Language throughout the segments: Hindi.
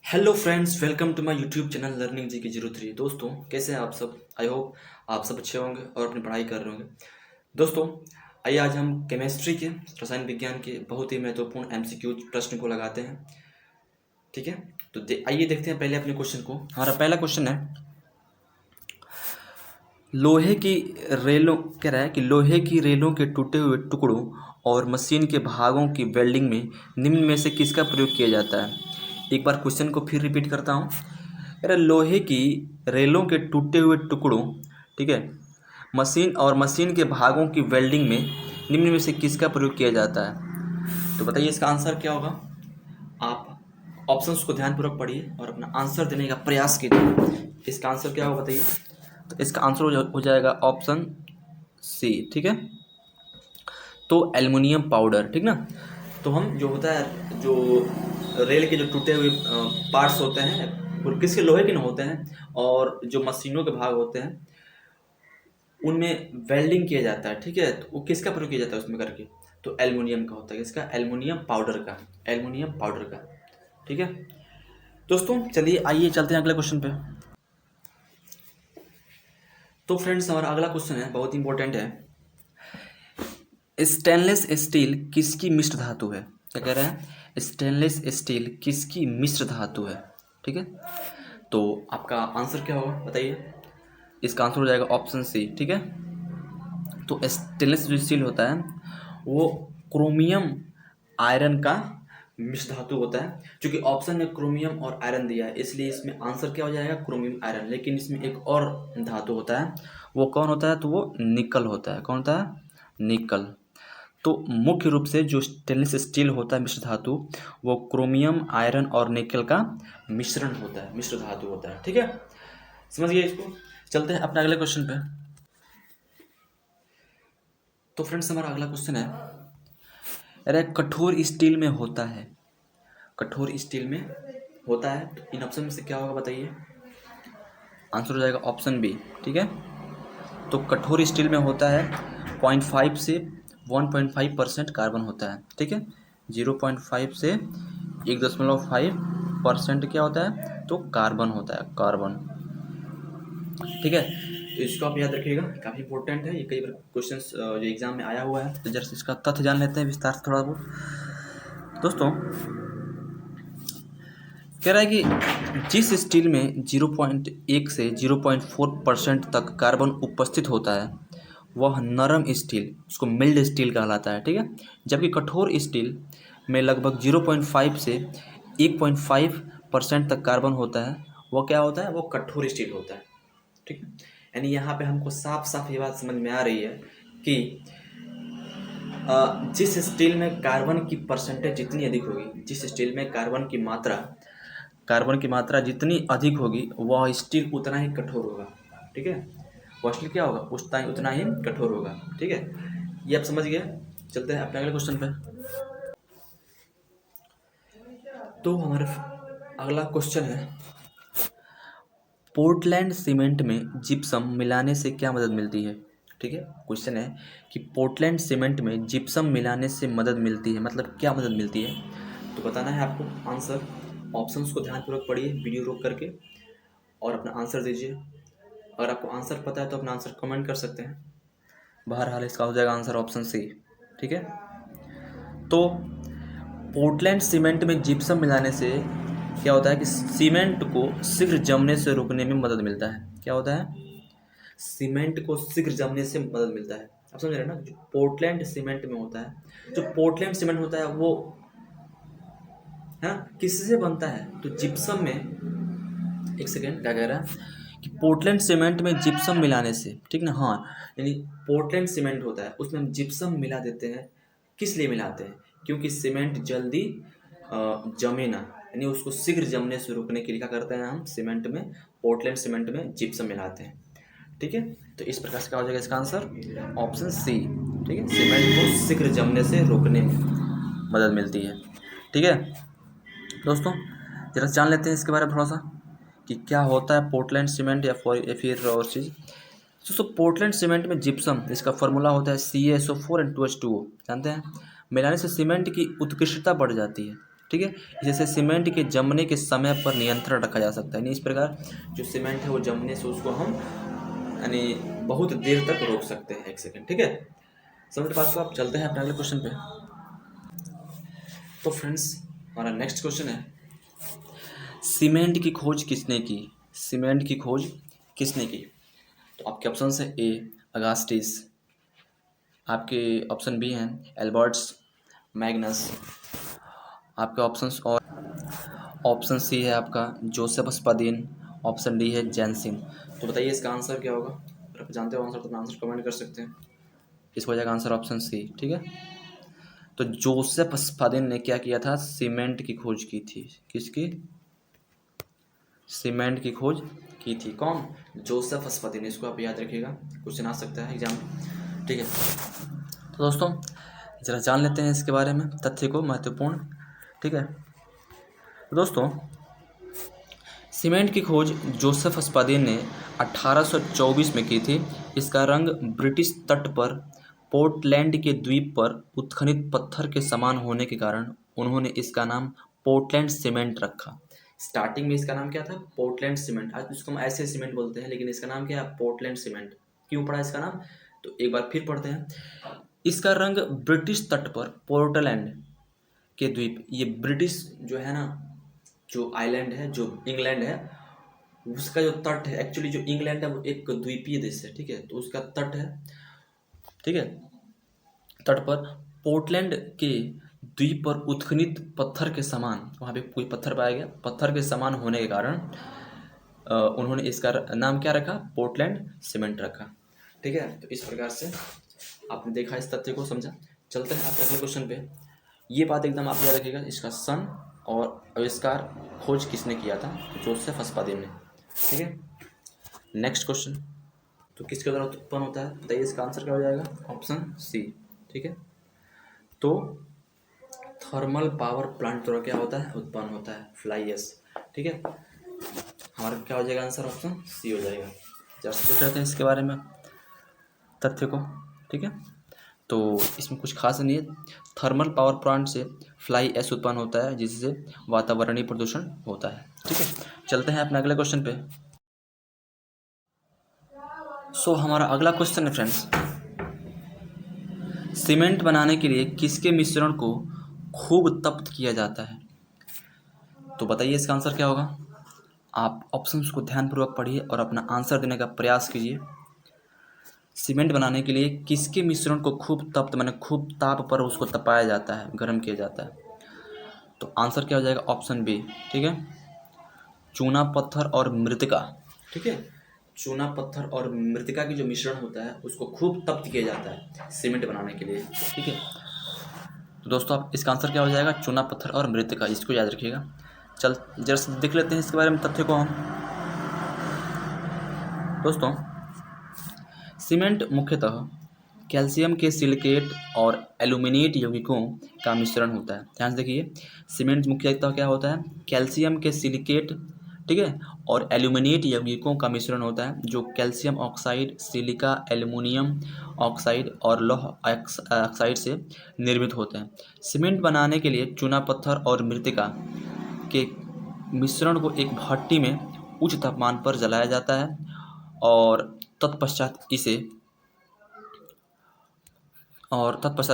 Hello friends, welcome to my YouTube channel learning G K 03। दोस्तों, कैसे हैं आप सब? आई होप आप सब अच्छे होंगे और अपनी पढ़ाई कर रहे होंगे। दोस्तों, आइए आज हम केमिस्ट्री के, रसायन विज्ञान के बहुत ही महत्वपूर्ण एमसीक्यू प्रश्न को लगाते हैं। ठीक है, तो आइए देखते हैं पहले अपने क्वेश्चन को। हमारा पहला क्वेश्चन है, लोहे की रेलों, कह रहा है कि लोहे की रेलों के टूटे हुए टुकड़ों और मशीन के भागों की वेल्डिंग में निम्न में से किसका प्रयोग किया जाता है? एक बार क्वेश्चन को फिर रिपीट करता हूँ। कह रहा है लोहे की रेलों के टूटे हुए टुकड़ों, ठीक है, मशीन के भागों की वेल्डिंग में निम्न में से किसका प्रयोग किया जाता है? तो बताइए इसका आंसर क्या होगा। आप ऑप्शंस को ध्यानपूर्वक पढ़िए और अपना आंसर देने का प्रयास कीजिए। इसका आंसर क्या होगा बताइए। तो इसका आंसर हो जाएगा ऑप्शन सी। ठीक है, तो एल्युमिनियम पाउडर। ठीक ना। तो हम जो होता है, जो रेल के जो टूटे हुए पार्ट्स होते हैं वो किसके, लोहे के न होते हैं, और जो मशीनों के भाग होते हैं उनमें वेल्डिंग किया जाता है। ठीक है, तो वो किसका प्रयोग किया जाता है उसमें करके? तो एल्युमिनियम का होता है। इसका एल्युमिनियम पाउडर का, एल्युमिनियम पाउडर का। ठीक है दोस्तों, चलिए आइए चलते हैं अगले क्वेश्चन पे। तो फ्रेंड्स, हमारा अगला क्वेश्चन है, बहुत इंपॉर्टेंट है। स्टेनलेस स्टील किसकी मिश्र धातु है? क्या कह रहा है? स्टेनलेस स्टील किसकी मिश्र धातु है? ठीक है, तो आपका आंसर क्या होगा बताइए। इसका आंसर हो जाएगा ऑप्शन सी। ठीक है, तो स्टेनलेस जो स्टील होता है वो क्रोमियम आयरन का मिश्र धातु होता है। क्योंकि ऑप्शन में क्रोमियम और आयरन दिया है, इसलिए इसमें आंसर क्या हो जाएगा, क्रोमियम आयरन। लेकिन इसमें एक और धातु होता है, वो कौन होता है? तो वो निकल होता है। कौन होता है? निकल। तो मुख्य रूप से जो स्टेनलेस स्टील होता है मिश्र धातु, वो क्रोमियम आयरन और निकल का मिश्रण होता है, मिश्र धातु होता है। ठीक है, समझ गए इसको। चलते हैं अपने अगले क्वेश्चन पे। तो फ्रेंड्स, हमारा अगला क्वेश्चन है, अरे कठोर स्टील में होता है, कठोर स्टील में होता है, तो इन ऑप्शन में से क्या होगा बताइए। आंसर हो जाएगा ऑप्शन बी। ठीक है, तो कठोर स्टील में होता है 0.5 से 1.5% कार्बन होता है। ठीक है, 0.5 से 1.5% क्या होता है? तो कार्बन होता है, कार्बन। ठीक है, तो इसको आप याद रखिएगा, काफ़ी इंपॉर्टेंट है ये। कई बार क्वेश्चन जो एग्जाम में आया हुआ है, तो जरा इसका तथ्य जान लेते हैं विस्तार से थोड़ा बहुत। दोस्तों, कह रहा है कि जिस स्टील में 0.1 से 0.4% तक कार्बन उपस्थित होता है वह नरम स्टील, उसको मिल्ड स्टील कहलाता है। ठीक है, जबकि कठोर स्टील में लगभग 0.5 से 1.5% तक कार्बन होता है, वह क्या होता है? वो कठोर स्टील होता है। ठीक है, यानी यहाँ पे हमको साफ साफ ये बात समझ में आ रही है कि जिस स्टील में कार्बन की परसेंटेज जितनी अधिक होगी, जिस स्टील में कार्बन की मात्रा जितनी अधिक होगी, वह स्टील उतना ही कठोर होगा। ठीक है, वह स्टील क्या होगा? उतना ही कठोर होगा। ठीक है, ये आप समझ गए। चलते हैं अपने अगले क्वेश्चन पे। तो हमारा अगला क्वेश्चन है, पोर्टलैंड सीमेंट में जिप्सम मिलाने से क्या मदद मिलती है? ठीक है, क्वेश्चन है कि पोर्टलैंड सीमेंट में जिप्सम मिलाने से मदद मिलती है, मतलब क्या मदद मिलती है? तो बताना है आपको आंसर। ऑप्शंस को ध्यानपूर्वक पढ़िए वीडियो रोक करके और अपना आंसर दीजिए। अगर आपको आंसर पता है तो अपना आंसर कमेंट कर सकते हैं। बहरहाल इसका हो जाएगा आंसर ऑप्शन सी। ठीक है, तो पोर्टलैंड सीमेंट में जिप्सम मिलाने से क्या होता है कि सीमेंट को शीघ्र जमने से रोकने में मदद मिलता है। क्या होता है? सीमेंट को शीघ्र जमने से मदद मिलता है। आप समझ रहे हैं ना? जो पोर्टलैंड सीमेंट में होता है, जो पोर्टलैंड सीमेंट होता है वो है किससे बनता है? तो जिप्सम में। एक सेकेंड, क्या कह रहा है कि पोर्टलैंड सीमेंट में जिप्सम मिलाने से, ठीक ना। हाँ, यानी पोर्टलैंड सीमेंट होता है उसमें हम जिप्सम मिला देते हैं। किस लिए मिलाते हैं? क्योंकि सीमेंट जल्दी जमे ना, यानी उसको शीघ्र जमने से रोकने के लिए क्या करते हैं हम? सीमेंट में, पोर्टलैंड सीमेंट में जिप्सम मिलाते हैं। ठीक है, तो इस प्रकार से क्या हो जाएगा इसका आंसर? Option C. ठीक है, सीमेंट को शीघ्र जमने से रोकने में मदद मिलती है। ठीक है दोस्तों, जरा जान लेते हैं इसके बारे में थोड़ा सा कि क्या होता है पोर्टलैंड सीमेंट या फिर और चीज़। दोस्तों, पोर्टलैंड सीमेंट में जिप्सम, इसका फॉर्मूला होता है CaSO4 and 2H2O। जानते हैं, मिलाने से सीमेंट की उत्कृष्टता बढ़ जाती है। ठीक है। जैसे सीमेंट के जमने के समय पर नियंत्रण रखा जा सकता है, यानी इस प्रकार जो सीमेंट है वो जमने से उसको हम यानी बहुत देर तक रोक सकते हैं। एक सेकेंड, ठीक है, समझ बात को। आप चलते हैं अपने अगले क्वेश्चन पे। तो फ्रेंड्स हमारा नेक्स्ट क्वेश्चन है, सीमेंट की खोज किसने की? सीमेंट की खोज किसने की? तो आपके ऑप्शन है ए अगास्टिस, आपके ऑप्शन बी हैं एल्बर्ट्स मैग्नस, आपके ऑप्शंस, और ऑप्शन सी है आपका जोसेफ स्पादिन, ऑप्शन डी है जैनसिन। तो बताइए इसका आंसर क्या होगा? अगर आप जानते हो आंसर तो अपना आंसर कमेंट कर सकते हैं। इसको हो जाएगा आंसर ऑप्शन सी, ठीक है। तो जोसेफ स्पादिन ने क्या किया था? सीमेंट की खोज की थी। किसकी? सीमेंट की खोज की थी। कौन? जोसेफ स्पादिन। इसको आप याद रखिएगा, क्वेश्चन आ सकता है एग्जाम में, ठीक है। तो दोस्तों जरा जान लेते हैं इसके बारे में तथ्य को, महत्वपूर्ण, ठीक है। तो दोस्तों सीमेंट की खोज जोसेफ स्पादिन ने 1824 में की थी। इसका रंग ब्रिटिश तट पर पोर्टलैंड के द्वीप पर उत्खनित पत्थर के समान होने के कारण उन्होंने इसका नाम पोर्टलैंड सीमेंट रखा। स्टार्टिंग में इसका नाम क्या था? Portland cement. आज इसको हम ऐसे सीमेंट बोलते हैं, लेकिन इसका नाम क्या है? Portland cement. क्यों पड़ा इसका नाम? तो एक बार फिर पढ़ते हैं। इसका रंग ब्रिटिश तट पर पोर्टलैंड के द्वीप, ये ब्रिटिश जो है ना, जो आइलैंड है, जो इंग्लैंड है, उसका जो तट है, एक्चुअली जो इंग्लैंड है वो एक द्वीपीय देश है, ठीक है। तो उसका तट है, ठीक है, तट पर पोर्टलैंड के द्वीप पर उत्खनित पत्थर के समान, वहाँ पे कोई पत्थर पाया गया, पत्थर के समान होने के कारण उन्होंने इसका नाम क्या रखा? पोर्टलैंड सीमेंट रखा, ठीक है। तो इस प्रकार से आपने देखा, इस तथ्य को समझा। चलते हैं आपके अगले क्वेश्चन पे। ये बात एकदम आप याद रखिएगा, इसका सन और आविष्कार, खोज किसने किया था? जोसेफ स्पादिन ने, ठीक है। नेक्स्ट क्वेश्चन, तो किसके द्वारा उत्पन्न होता है? बताइए इसका आंसर क्या हो जाएगा? ऑप्शन सी, ठीक है। तो थर्मल पावर प्लांट द्वारा क्या होता है? उत्पन्न होता है, फ्लाई एश, ठीक है। हमारा क्या हो जाएगा आंसर? ऑप्शन सी हो जाएगा। जैसे देख रहे थे इसके बारे में तथ्य को, ठीक है। तो इसमें कुछ खास नहीं है। थर्मल पावर प्लांट से फ्लाई ऐश उत्पन्न होता है, जिससे वातावरणीय प्रदूषण होता है, ठीक है। चलते हैं अपने अगले क्वेश्चन पे। हमारा अगला क्वेश्चन है फ्रेंड्स, सीमेंट बनाने के लिए किसके मिश्रण को खूब तप्त किया जाता है? तो बताइए इसका आंसर क्या होगा? आप ऑप्शंस को ध्यानपूर्वक पढ़िए और अपना आंसर देने का प्रयास कीजिए। सीमेंट बनाने के लिए किसके मिश्रण को खूब तप्त, माने खूब ताप पर उसको तपाया जाता है, गर्म किया जाता है? तो आंसर क्या हो जाएगा? ऑप्शन बी, ठीक है, चूना पत्थर और मृतिका, ठीक है। चूना पत्थर और मृतिका की जो मिश्रण होता है उसको खूब तप्त किया जाता है सीमेंट बनाने के लिए, ठीक है। तो दोस्तों आप इसका आंसर क्या हो जाएगा? चूना पत्थर और मृतिका, इसको याद रखिएगा। चल जरा देख लेते हैं इसके बारे में तथ्य को हम। दोस्तों सीमेंट मुख्यतः कैल्शियम के सिलिकेट और एल्यूमिनेट यौगिकों का मिश्रण होता है। ध्यान से देखिए, सीमेंट मुख्यतः क्या होता है? कैल्शियम के सिलिकेट, ठीक है, और एल्यूमिनेट यौगिकों का मिश्रण होता है, जो calcium oxide, silica, aluminium oxide और लौह ऑक्साइड से निर्मित होते हैं। सीमेंट बनाने के लिए चूना पत्थर और मृतिका के मिश्रण को एक भट्टी में उच्च तापमान पर जलाया जाता है और तत्पश्चात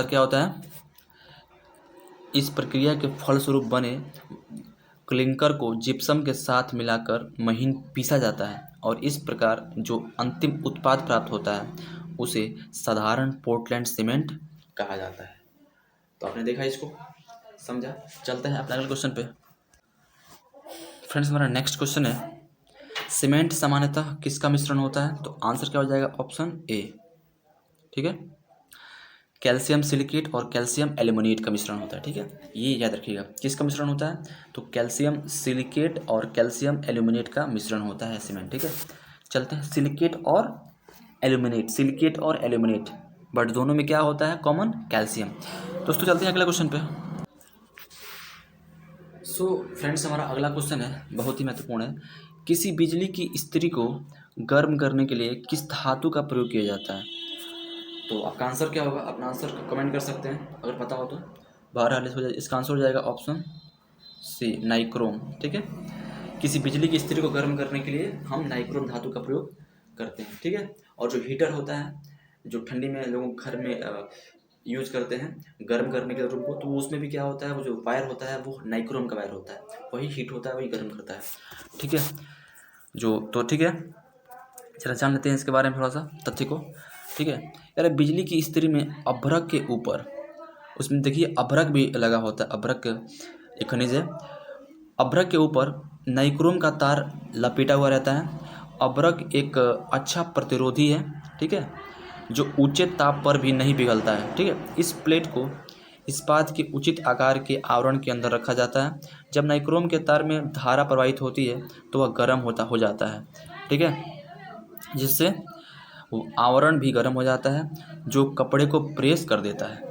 क्या होता है? इस प्रक्रिया के फलस्वरूप बने क्लिंकर को जिप्सम के साथ मिलाकर महीन पीसा जाता है और इस प्रकार जो अंतिम उत्पाद प्राप्त होता है उसे साधारण पोर्टलैंड सीमेंट कहा जाता है। तो आपने देखा, इसको समझा। चलते हैं अपने अगले क्वेश्चन पे। फ्रेंड्स हमारा नेक्स्ट क्वेश्चन है, सीमेंट सामान्यतः किसका मिश्रण होता है? तो आंसर क्या हो जाएगा? ऑप्शन ए, ठीक है, कैल्शियम सिलिकेट और कैल्शियम एल्यूमिनेट का मिश्रण होता है, ठीक है। ये याद रखिएगा, किसका मिश्रण होता है? तो कैल्शियम सिलिकेट और कैल्शियम एल्यूमिनेट का मिश्रण होता है सीमेंट, ठीक है। चलते हैं सिलिकेट और एल्यूमिनेट, सिलिकेट और एल्यूमिनेट, बट दोनों में क्या होता है कॉमन? कैल्शियम। दोस्तों चलते हैं अगला क्वेश्चन पे। फ्रेंड्स हमारा अगला क्वेश्चन है, बहुत ही महत्वपूर्ण है। किसी बिजली की इस्त्री को गर्म करने के लिए किस धातु का प्रयोग किया जाता है? तो आपका आंसर क्या होगा? अपना आंसर कमेंट कर सकते हैं अगर पता हो तो। बहरहाल इसका आंसर हो जाएगा ऑप्शन सी नाइक्रोम। ठीक है, किसी बिजली की स्थिति को गर्म करने के लिए हम नाइक्रोम धातु का प्रयोग करते हैं। ठीक है, और जो हीटर होता है, जो ठंडी में लोग घर में यूज करते हैं गर्म करने के रूम को, तो उसमें भी क्या होता है, वो जो वायर होता है वो नाइक्रोम का वायर होता है, वही हीट होता है, वही गर्म करता है। ठीक है, ठीक है, चला जान लेते हैं इसके बारे में थोड़ा सा तथ्य को। ठीक है यार, बिजली की स्त्री में अभ्रक के ऊपर, उसमें देखिए अभ्रक भी लगा होता है, अभ्रक एक खनिज है, अभ्रक के ऊपर नाइक्रोम का तार लपेटा हुआ रहता है। अभ्रक एक अच्छा प्रतिरोधी है। ठीक है, जो ऊंचे ताप पर भी नहीं पिघलता है। ठीक है, इस प्लेट को इस्पात के उचित आकार के आवरण के अंदर रखा जाता है। जब नाइक्रोम के तार में धारा प्रवाहित होती है तो वह गर्म हो जाता है। ठीक है, जिससे वो आवरण भी गर्म हो जाता है, जो कपड़े को प्रेस कर देता है।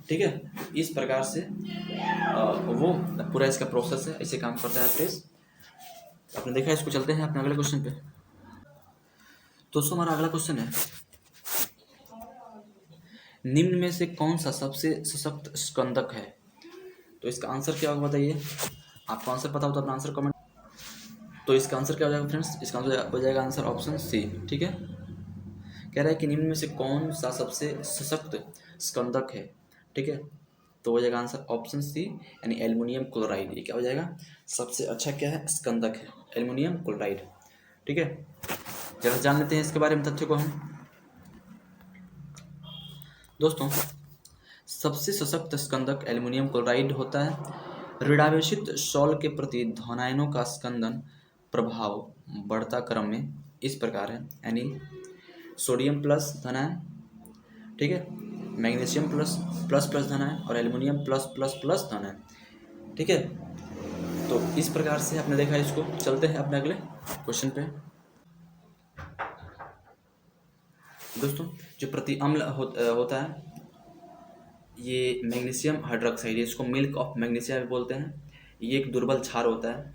ठीक है, इस प्रकार से वो पूरा इसका प्रोसेस है, ऐसे काम करता है प्रेस। आपने देखा, इसको चलते हैं अपने अगले क्वेश्चन पे। दोस्तों हमारा अगला क्वेश्चन है, निम्न में से कौन सा सबसे सशक्त स्कंदक है? तो इसका आंसर क्या होगा बताइए। आपको आंसर पता हो तो अपना आंसर कमेंट। तो इसका आंसर क्या हो जाएगा फ्रेंड्स? इसका आंसर हो जाएगा आंसर ऑप्शन सी। ठीक है, कह रहा है कि निम्न में से कौन सा सबसे सशक्त स्कंदक है। ठीक है, तो हो जाएगा आंसर ऑप्शन सी, यानी एल्युमिनियम क्लोराइड। ये क्या हो जाएगा? सबसे अच्छा क्या है? स्कंदक है एल्युमिनियम क्लोराइड। ठीक है, जरा जान लेते हैं इसके बारे में तथ्य को हम। दोस्तों सबसे सशक्त स्कंदक एल्युमिनियम क्लोराइड होता है। ऋणावेशित शॉल के प्रति धनायनों का स्कंदन प्रभाव बढ़ता क्रम में इस प्रकार है, यानी सोडियम प्लस धनायन, ठीक है, मैग्नीशियम प्लस प्लस प्लस धनायन और एल्युमिनियम प्लस प्लस प्लस धनायन। ठीक है, तो इस प्रकार से आपने देखा इसको। चलते हैं अपने अगले क्वेश्चन पे। दोस्तों जो प्रति अम्ल होता है, ये मैग्नीशियम हाइड्रोक्साइड, इसको मिल्क ऑफ मैग्नीशिया भी बोलते हैं। ये एक दुर्बल क्षार होता है,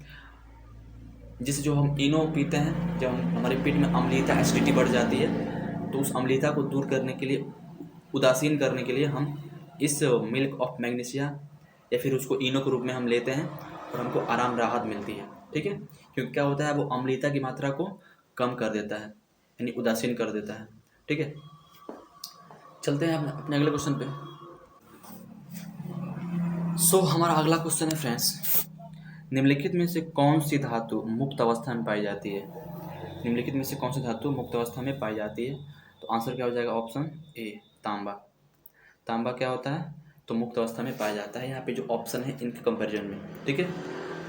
जिसे जो हम इनो पीते हैं, जब हमारे पेट में अम्लीयता एसिडिटी बढ़ जाती है, तो उस अम्लीयता को दूर करने के लिए, उदासीन करने के लिए हम इस मिल्क ऑफ मैग्नीशिया या फिर उसको इनो के रूप में हम लेते हैं और हमको आराम राहत मिलती है। ठीक है, क्योंकि क्या होता है, वो अम्लीयता की मात्रा को कम कर देता है, यानी उदासीन कर देता है। ठीक है, चलते हैं अपने अगले क्वेश्चन पे। हमारा अगला क्वेश्चन है फ्रेंड्स, निम्नलिखित में से कौन सी धातु मुक्त अवस्था में पाई जाती है? निम्नलिखित में से कौन सी धातु मुक्त अवस्था में पाई जाती है? तो आंसर क्या हो जाएगा? ऑप्शन ए, तांबा। तांबा क्या होता है? तो मुक्त अवस्था में पाया जाता है। यहाँ पे जो ऑप्शन है इनके कंपैरिजन में, ठीक है,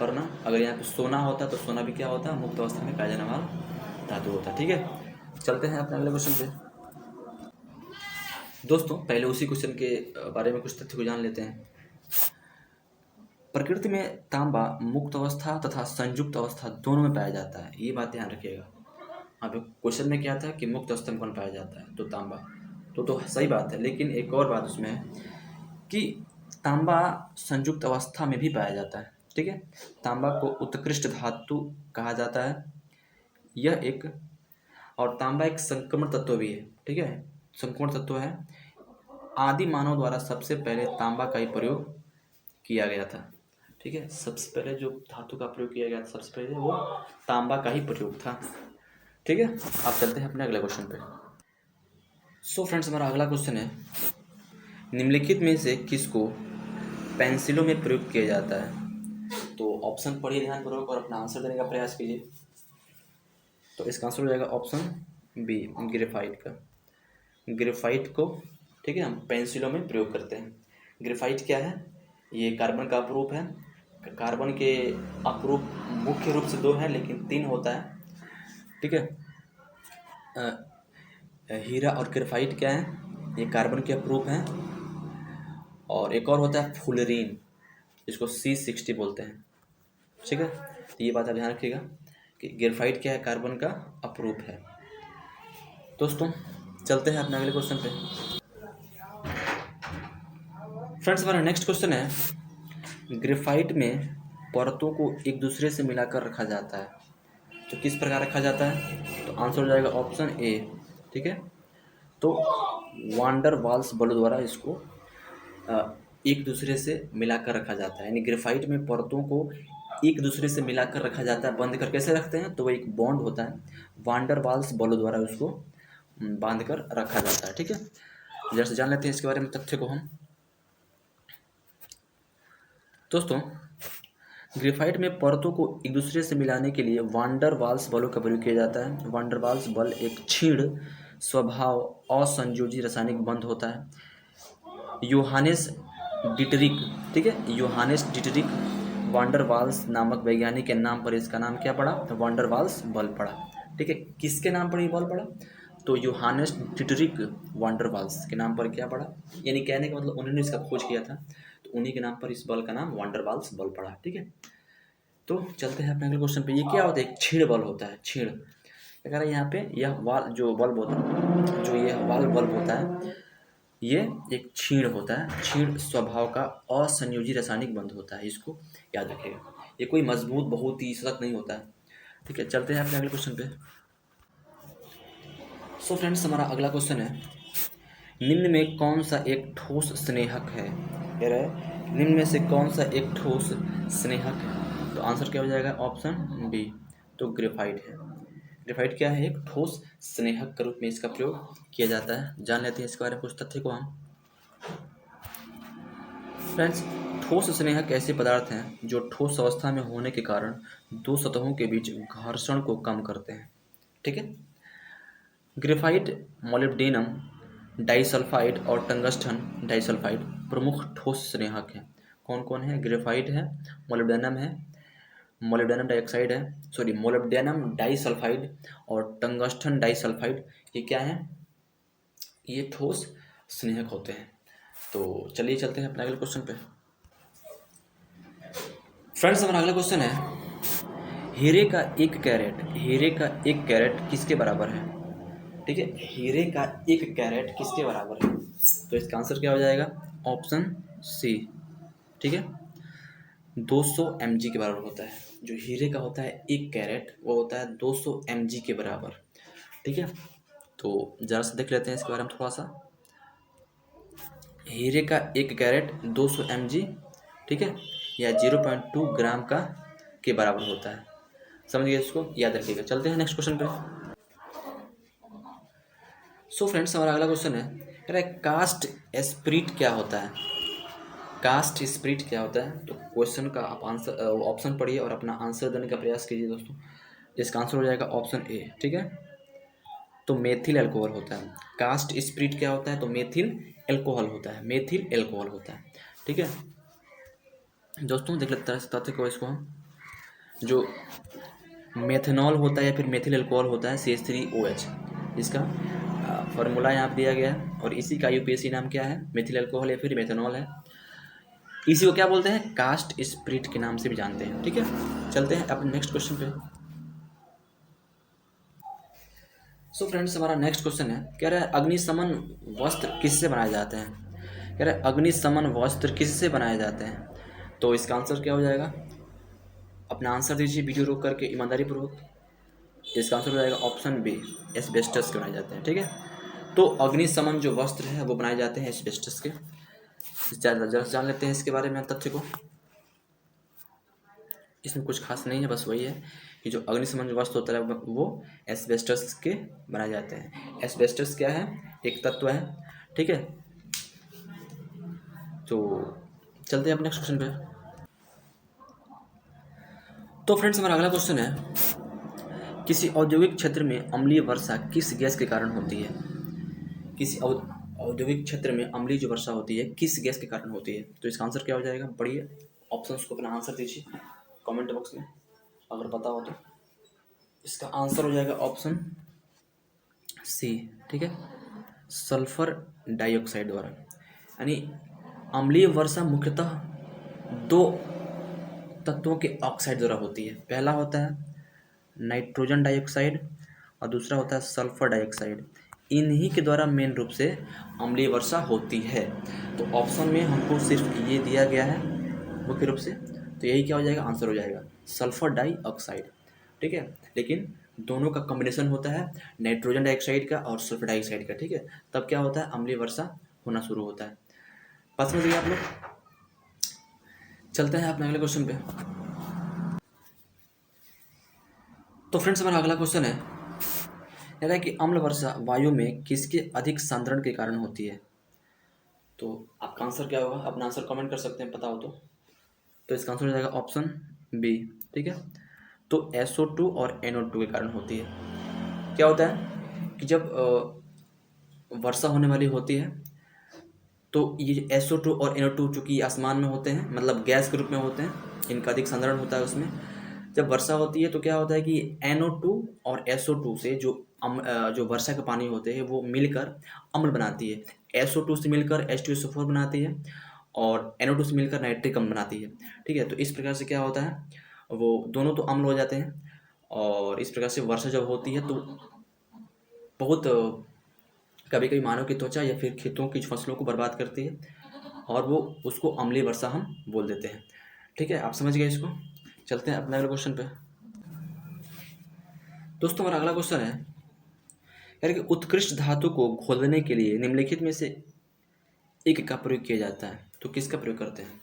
वरना अगर यहाँ पे सोना होता तो सोना भी क्या होता? मुक्त अवस्था में पाया जाने वाला धातु होता। ठीक है, चलते हैं अपने अगले क्वेश्चन पे। दोस्तों पहले उसी क्वेश्चन के बारे में कुछ तथ्य को जान लेते हैं। प्रकृति में तांबा मुक्त अवस्था तथा संयुक्त अवस्था दोनों में पाया जाता है, ये बात ध्यान रखिएगा। अब क्वेश्चन में क्या था कि मुक्त अवस्था में कौन पाया जाता है? तो तांबा। तो सही बात है, लेकिन एक और बात उसमें है कि तांबा संयुक्त अवस्था में भी पाया जाता है। ठीक है, तांबा को उत्कृष्ट धातु कहा जाता है, यह एक, और तांबा एक संक्रमण तत्व भी है। ठीक है, संक्रमण तत्व है। आदि मानव द्वारा सबसे पहले तांबा का ही प्रयोग किया गया था। ठीक है, सबसे पहले जो धातु का प्रयोग किया गया था, सबसे पहले वो तांबा का ही प्रयोग था। ठीक है, आप चलते हैं अपने अगले क्वेश्चन पे। फ्रेंड्स हमारा अगला क्वेश्चन है, निम्नलिखित में से किसको पेंसिलों में प्रयोग किया जाता है? तो ऑप्शन पढ़िए ध्यानपूर्वक और अपना आंसर देने का प्रयास कीजिए। तो इसका आंसर हो जाएगा ऑप्शन बी, ग्रेफाइट का। ग्रेफाइट को, ठीक है, हम पेंसिलों में प्रयोग करते हैं। ग्रेफाइट क्या है? ये कार्बन का अपरूप है। कार्बन के अपरूप मुख्य रूप से 2 हैं, लेकिन 3 होता है। ठीक है, हीरा और ग्रेफाइट क्या है? ये कार्बन के अपरूप हैं। और एक और होता है फुलरीन, इसको C60 बोलते हैं। ठीक है, तो ये बात आप ध्यान रखिएगा कि ग्रेफाइट क्या है? कार्बन का अपरूप है। दोस्तों चलते हैं अपने अगले क्वेश्चन पे। फ्रेंड्स हमारा नेक्स्ट क्वेश्चन है, ग्रेफाइट में परतों को एक दूसरे से मिलाकर रखा जाता है, तो किस प्रकार रखा जाता है? तो आंसर हो जाएगा ऑप्शन ए। ठीक है, तो वांडर वाल्स बलों द्वारा इसको एक दूसरे से मिलाकर रखा जाता है, यानी ग्रेफाइट में परतों को एक दूसरे से मिलाकर रखा जाता है। बंद कर कैसे रखते हैं, तो वो एक बॉन्ड होता है, वांडर वाल्स बलों द्वारा उसको बांध कर रखा जाता है। ठीक है, जैसे जान लेते हैं इसके बारे में तथ्य को हम। दोस्तों, ग्रेफाइट में परतों को एक दूसरे से मिलाने के लिए वांडर वाल्स बलों का प्रयोग किया जाता है। वांडर वाल्स बल एक क्षीण स्वभाव असंयोजी रासायनिक बंध होता है। योहानेस डिटरिक, ठीक है, योहानेस डिटरिक वांडर वाल्स नामक वैज्ञानिक के नाम पर इसका नाम क्या पड़ा, वांडर वाल्स बल पड़ा। ठीक है, किसके नाम पर ये बल पड़ा, तो योहानेस डिटरिक वांडर वाल्स के नाम पर क्या पड़ा, यानी कहने का मतलब उन्होंने इसका खोज किया था, तो उन्हीं के नाम पर इस बल का नाम वांडर वाल्स बल पड़ा। ठीक है, तो चलते हैं अपने अगले क्वेश्चन पे। ये क्या होता है, एक छीड़ बल होता है। छीड़ क्या कह रहा है यहाँ पे, यह वाल जो बल्ब होता है, जो ये वाल बल्ब होता है, ये एक छीड़ होता है। छीड़ स्वभाव का असंयोजी रासायनिक बंध होता है, इसको याद रखिएगा। ये कोई मजबूत बहुत ही सख्त नहीं होता है। ठीक है, चलते हैं अपने अगले क्वेश्चन पे। सो फ्रेंड्स, हमारा अगला क्वेश्चन है, निम्न में कौन सा एक ठोस स्नेहक है। कह रहा है निम्न में से कौन सा एक ठोस स्नेहक है, तो आंसर क्या हो जाएगा, ऑप्शन बी, तो ग्रेफाइट है। ग्रेफाइट क्या है, एक ठोस स्नेहक के रूप में इसका प्रयोग किया जाता है। जान लेते हैं इसके बारे में कुछ तथ्य को हम। फ्रेंड्स, ठोस स्नेहक ऐसे पदार्थ हैं जो ठोस अवस्था में होने के कारण दो सतहों के बीच घर्षण को कम करते हैं। ठीक है, ग्रेफाइट, मोलिब्डेनम डाइसल्फाइड और टंगस्टन डाइसल्फाइड प्रमुख ठोस स्नेहक हैं। कौन कौन है, ग्रेफाइट है, मोलिब्डेनम है, मोलिब्डेनम डाइऑक्साइड है, सॉरी मोलिब्डेनम डाइसल्फाइड और टंगस्टन डाइसल्फाइड, ये क्या है, ये ठोस स्नेहक होते हैं। तो चलिए चलते हैं अपने अगले क्वेश्चन पे। फ्रेंड्स, हमारा अगला क्वेश्चन है, हीरे का एक कैरेट किसके बराबर है। ठीक है, हीरे का एक कैरेट किसके बराबर है, तो इसका आंसर क्या हो जाएगा, ऑप्शन सी। ठीक है, 200 mg के बराबर होता है। जो हीरे का होता है एक कैरेट, वो होता है 200 mg के बराबर। ठीक है, तो जरा सा देख लेते हैं इसके बारे में थोड़ा सा। हीरे का एक कैरेट 200 mg, ठीक है, या 0.2 ग्राम का के बराबर होता है। समझ गए, इसको याद रखिएगा। चलते हैं नेक्स्ट क्वेश्चन पे। सो फ्रेंड्स, हमारा अगला क्वेश्चन है, कह रहा है कास्ट स्प्रिट क्या होता है। कास्ट स्प्रिट क्या होता है, तो क्वेश्चन का आप आंसर ऑप्शन पढ़िए और अपना आंसर देने का प्रयास कीजिए दोस्तों। इसका आंसर हो जाएगा ऑप्शन ए। ठीक है, तो मेथिल अल्कोहल होता है। कास्ट स्प्रिट क्या होता है, तो मेथिल अल्कोहल होता है, मेथिल अल्कोहल होता है। ठीक है दोस्तों, देख लेते हैं तथ्य को इसको हम। जो मेथनॉल होता है या फिर मेथिल अल्कोहल होता है CH3OH, इसका फार्मूला यहाँ पे दिया गया है, और इसी का यूपीएससी नाम क्या है, मेथिल अल्कोहल या फिर मेथनॉल है। इसी को क्या बोलते हैं, कास्ट स्प्रिट के नाम से भी जानते हैं। ठीक है, चलते हैं अपने नेक्स्ट क्वेश्चन पे। सो फ्रेंड्स, हमारा नेक्स्ट क्वेश्चन है, कह रहा है अग्निशमन वस्त्र किससे बनाए जाते हैं। कह रहा है अग्निशमन वस्त्र किससे बनाए जाते हैं, तो इसका आंसर क्या हो जाएगा, अपना आंसर दीजिए वीडियो रोक करके ईमानदारी पूर्वक। इसका आंसर हो जाएगा ऑप्शन बी, एस्बेस्टस के बनाए जाते हैं। ठीक है, तो अग्निशमन जो वस्त्र है वो बनाए जाते हैं एस्बेस्टस के। जरा जान लेते हैं इसके बारे में तथ्य को। इसमें कुछ खास नहीं है, बस वही है कि जो अग्निशमन जो वस्त्र होता है वो एस्बेस्टस के बनाए जाते हैं। एस्बेस्टस क्या है, एक तत्व है। ठीक है, तो चलते हैं अपने नेक्स्ट क्वेश्चन पे। तो फ्रेंड्स, हमारा अगला क्वेश्चन है, किसी औद्योगिक क्षेत्र में अम्लीय वर्षा किस गैस के कारण होती है। किसी औद्योगिक क्षेत्र में अम्लीय जो वर्षा होती है किस गैस के कारण होती है, तो इसका आंसर क्या हो जाएगा, पढ़िए ऑप्शंस को, अपना आंसर दीजिए कमेंट बॉक्स में अगर पता हो तो। इसका आंसर हो जाएगा ऑप्शन सी। ठीक है, सल्फर डाइऑक्साइड द्वारा। यानी अम्लीय वर्षा मुख्यतः दो तत्वों के ऑक्साइड द्वारा होती है। पहला होता है नाइट्रोजन डाइऑक्साइड और दूसरा होता है सल्फर डाइऑक्साइड। इन्हीं के द्वारा मेन रूप से अम्लीय वर्षा होती है। तो ऑप्शन में हमको सिर्फ ये दिया गया है मुख्य रूप से, तो यही क्या हो जाएगा, आंसर हो जाएगा सल्फर डाइऑक्साइड। ठीक है, लेकिन दोनों का कॉम्बिनेशन होता है नाइट्रोजन डाइऑक्साइड का और सल्फर डाइऑक्साइड का। ठीक है, तब क्या होता है, अम्लीय वर्षा होना शुरू होता है। बात समझ गए आप लोग। चलते हैं अपने अगले क्वेश्चन पे। तो फ्रेंड्स हमारा अगला क्वेश्चन है, कह रहा है कि अम्ल वर्षा वायु में किसके अधिक सांद्रण के कारण होती है। तो आपका आंसर क्या होगा, अपना आंसर कमेंट कर सकते हैं, पता हो तो इसका आंसर हो जाएगा ऑप्शन बी। ठीक है, तो SO2 और NO2 के कारण होती है। क्या होता है कि जब वर्षा होने वाली होती है तो ये SO2 और NO2 चूँकि आसमान में होते हैं, मतलब गैस के रूप में होते हैं, इनका अधिक संधारण होता है उसमें। जब वर्षा होती है तो क्या होता है कि NO2 और SO2 से जो वर्षा के पानी होते हैं वो मिलकर अम्ल बनाती है। SO2 से मिलकर H2SO4 बनाती है और NO2 से मिलकर नाइट्रिक अम्ल बनाती है। ठीक है, तो इस प्रकार से क्या होता है, वो दोनों तो अम्ल हो जाते हैं और इस प्रकार से वर्षा जब होती है तो बहुत कभी कभी मानव की त्वचा या फिर खेतों की फसलों को बर्बाद करती है और वो उसको अम्लीय वर्षा हम बोल देते हैं। ठीक है, आप समझ गए इसको। चलते हैं अपने अगले क्वेश्चन पे। दोस्तों हमारा अगला क्वेश्चन है, यानी कि उत्कृष्ट धातु को घोलने के लिए निम्नलिखित में से एक का प्रयोग किया जाता है, तो किसका प्रयोग करते हैं।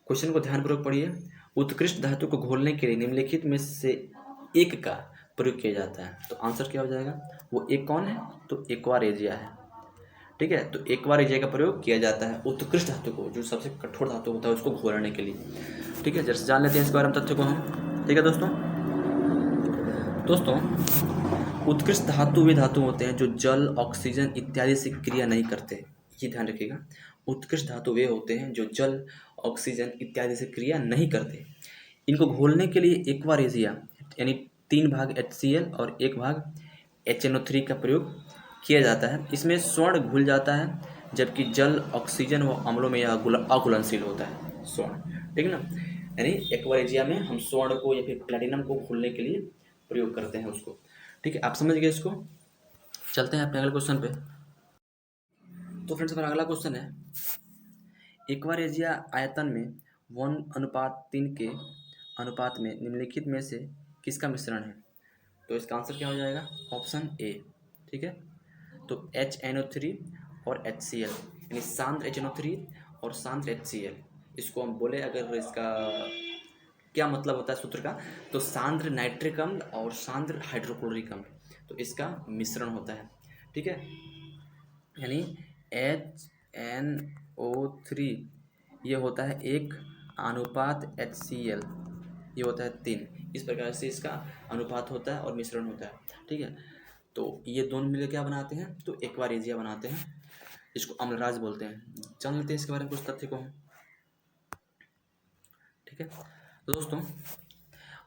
क्वेश्चन को ध्यानपूर्वक पढ़िए। उत्कृष्ट धातु को घोलने के लिए निम्नलिखित में से एक का प्रयोग किया जाता है, तो आंसर क्या हो जाएगा। वो एक कौन है, तो एक्वारेजिया है। ठीक है, तो एक्वारेजिया का प्रयोग किया जाता है उत्कृष्ट धातु को, जो सबसे कठोर धातु होता है उसको घोलने के लिए। ठीक है, जैसे जान लेते हैं इसके बारे में तथ्य को हम। ठीक है दोस्तों उत्कृष्ट धातु वे धातु होते हैं जो जल, ऑक्सीजन इत्यादि से क्रिया नहीं करते। ये ध्यान रखिएगा, उत्कृष्ट धातु वे होते हैं जो जल, ऑक्सीजन इत्यादि से क्रिया नहीं करते। इनको घोलने के लिए एक्वारेजिया यानी 3 भाग HCl और 1 भाग HNO3 का प्रयोग किया जाता है। इसमें स्वर्ण घुल जाता है जबकि जल, ऑक्सीजन व अम्लों में यह अघुलनशील होता है स्वर्ण। ठीक है ना, यानी एक्वारेजिया में हम स्वर्ण को या फिर प्लेटिनम को घोलने के लिए प्रयोग करते हैं उसको। ठीक है, आप समझ गए इसको। चलते हैं अपने अगले क्वेश्चन पे। तो फ्रेंड्स हमारा अगला क्वेश्चन है, एक्वारेजिया आयतन में 1:3 के अनुपात में निम्नलिखित में से किसका मिश्रण है, तो इसका आंसर क्या हो जाएगा, ऑप्शन ए। ठीक है, तो HNO3 और HCl यानी सांद्र HNO3 और सांद्र HCl, इसको हम बोले अगर इसका क्या मतलब होता है सूत्र का, तो सांद्र नाइट्रिक अम्ल और सांद्र हाइड्रोक्लोरिक अम्ल, तो इसका मिश्रण होता है। ठीक है, यानी HNO3 ये होता है 1:HCl, ये होता है 3। इस प्रकार से इसका अनुपात होता है और मिश्रण होता है। ठीक है, तो ये दोनों मिलकर क्या बनाते हैं, तो एक्वारेजिया बनाते हैं, इसको अम्लराज बोलते हैं। जान लेते हैं इसके बारे में कुछ तथ्य को हम। ठीक है, तो दोस्तों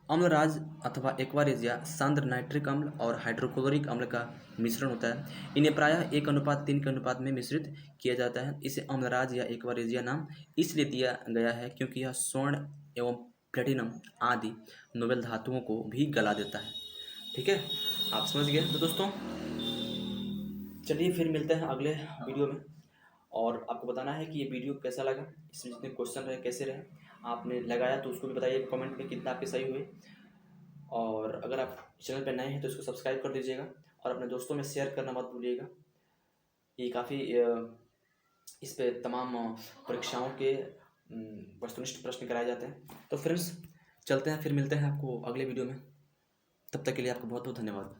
अम्लराज अथवा एक्वारेजिया सांद्र नाइट्रिक अम्ल और हाइड्रोक्लोरिक अम्ल का मिश्रण होता है। इन्हें प्रायः 1:3 के अनुपात में मिश्रित किया जाता है। इसे अम्लराज या एक्वारेजिया नाम इसलिए दिया गया है क्योंकि यह स्वर्ण एवं प्लेटिनम आदि नोबेल धातुओं को भी गला देता है। ठीक है, आप समझ गए। तो दोस्तों चलिए फिर मिलते हैं अगले वीडियो में, और आपको बताना है कि ये वीडियो कैसा लगा, इसमें जितने क्वेश्चन रहे कैसे रहे, आपने लगाया तो उसको भी बताइए कमेंट में कितना आपके सही हुए। और अगर आप चैनल पर नए हैं तो इसको सब्सक्राइब कर दीजिएगा और अपने दोस्तों में शेयर करना मत भूलिएगा। ये काफ़ी इस पे तमाम परीक्षाओं के वस्तुनिष्ठ प्रश्न कराए जाते हैं। तो फ्रेंड्स चलते हैं, फिर मिलते हैं आपको अगले वीडियो में। तब तक के लिए आपका बहुत बहुत धन्यवाद।